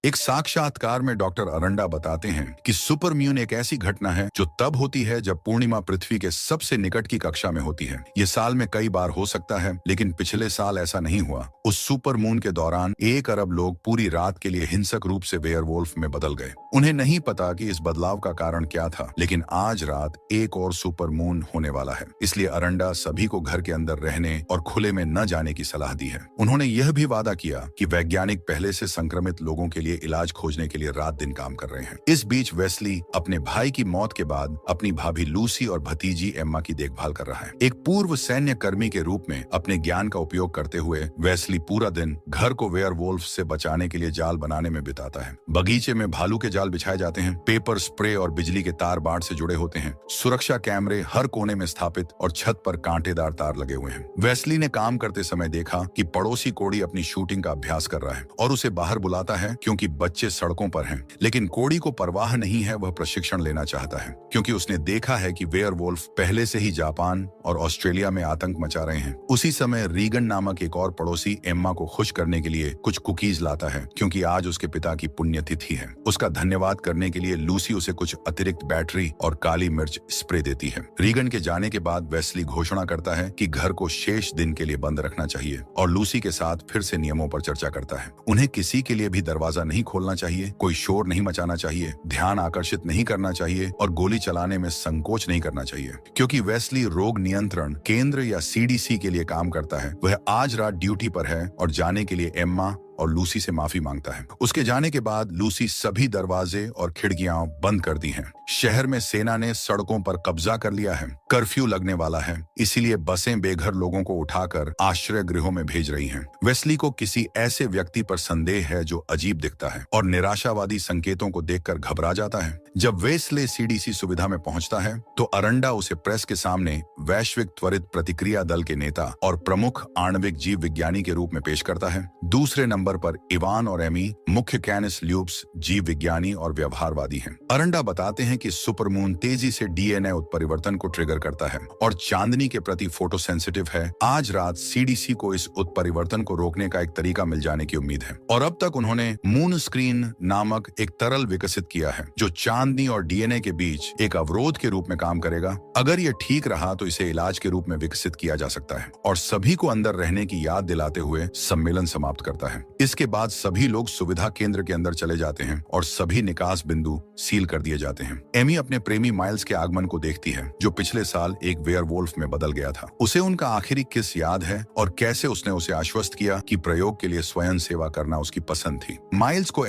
एक साक्षात्कार में डॉक्टर अरंडा बताते हैं कि सुपरम्यून एक ऐसी घटना है जो तब होती है जब पूर्णिमा पृथ्वी के सबसे निकट की कक्षा में होती है। ये साल में कई बार हो सकता है, लेकिन पिछले साल ऐसा नहीं हुआ। उस सुपरमून के दौरान 1 अरब लोग पूरी रात के लिए हिंसक रूप से वेयरवुल्फ में बदल गए। उन्हें नहीं पता कि इस बदलाव का कारण क्या था, लेकिन आज रात एक और सुपरमून होने वाला है। इसलिए अरंडा सभी को घर के अंदर रहने और खुले में न जाने की सलाह दी है। उन्होंने यह भी वादा किया कि वैज्ञानिक पहले से संक्रमित लोगों के लिए इलाज खोजने के लिए रात दिन काम कर रहे हैं। इस बीच वेस्ली अपने भाई की मौत के बाद अपनी भाभी लूसी और भतीजी एम्मा की देखभाल कर रहा है। एक पूर्व सैन्य कर्मी के रूप में अपने ज्ञान का उपयोग करते हुए वेस्ली पूरा दिन घर को वेयरवुल्फ से बचाने के लिए जाल बनाने में बिताता है। बगीचे में भालू के जाल बिछाए जाते हैं, पेपर स्प्रे और बिजली के तार बाड़ से जुड़े होते हैं, सुरक्षा कैमरे हर कोने में स्थापित और छत पर कांटेदार तार लगे हुए हैं। वेस्ली ने काम करते समय देखा कि पड़ोसी कोड़ी अपनी शूटिंग का अभ्यास कर रहा है और उसे बाहर बुलाता है क्योंकि बच्चे सड़कों पर हैं। लेकिन कोड़ी को परवाह नहीं है, वह प्रशिक्षण लेना चाहता है क्योंकि उसने देखा है कि वेयरवुल्फ पहले से ही जापान और ऑस्ट्रेलिया में आतंक मचा रहे हैं। उसी समय रीगन नामक एक और पड़ोसी एम्मा को खुश करने के लिए कुछ कुकीज लाता है क्योंकि आज उसके पिता की पुण्यतिथि है। उसका धन्यवाद करने के लिए लूसी उसे कुछ अतिरिक्त बैटरी और काली मिर्च स्प्रे देती है। रीगन के जाने के बाद वेस्ली घोषणा करता है कि घर को शेष दिन के लिए बंद रखना चाहिए और लूसी के साथ फिर से नियमों पर चर्चा करता है। उन्हें किसी के लिए भी दरवाजा नहीं खोलना चाहिए, कोई शोर नहीं मचाना चाहिए, ध्यान आकर्षित नहीं करना चाहिए और गोली चलाने में संकोच नहीं करना चाहिए। क्योंकि वेस्ली रोग नियंत्रण केंद्र या सीडीसी के लिए काम करता है, वह आज रात ड्यूटी पर है और जाने के लिए एम्मा और लूसी से माफी मांगता है। उसके जाने के बाद लूसी सभी दरवाजे और खिड़कियां बंद कर दी हैं। शहर में सेना ने सड़कों पर कब्जा कर लिया है। कर्फ्यू लगने वाला है, इसीलिए बसें बेघर लोगों को उठाकर आश्रय गृहों में भेज रही हैं। वेस्ली को किसी ऐसे व्यक्ति पर संदेह है जो अजीब दिखता है और निराशावादी संकेतों को देखकर घबरा जाता है। जब वेस्ले सीडीसी सुविधा में पहुंचता है तो अरंडा उसे प्रेस के सामने वैश्विक त्वरित प्रतिक्रिया दल के नेता और प्रमुख आणविक जीव विज्ञानी के रूप में पेश करता है। दूसरे नंबर पर इवान और एमी मुख्य कैनिस ल्यूब्स जीव विज्ञानी और व्यवहारवादी हैं। अरंडा बताते हैं कि सुपरमून तेजी से डीएनए उत्परिवर्तन को ट्रिगर करता है और चांदनी के प्रति फोटोसेंसिटिव है। आज रात सीडीसी को इस उत्परिवर्तन को रोकने का एक तरीका मिल जाने की उम्मीद है और अब तक उन्होंने मून स्क्रीन नामक एक तरल विकसित किया है जो चांदनी और डीएनए के बीच एक अवरोध के रूप में काम करेगा। अगर यह ठीक रहा तो इसे इलाज के रूप में विकसित किया जा सकता है और सभी को अंदर रहने की याद दिलाते हुए सम्मेलन समाप्त करता है। इसके बाद सभी लोग सुविधा केंद्र के अंदर चले जाते हैं और सभी निकास बिंदु सील कर दिए जाते हैं। एमी अपने प्रेमी माइल्स के आगमन को देखती है जो पिछले साल एक वेयरवुल्फ में बदल गया था। उसे उनका आखिरी किस याद है और कैसे उसने उसे आश्वस्त किया कि प्रयोग के लिए स्वयं सेवा करना उसकी पसंद थी। माइल्स को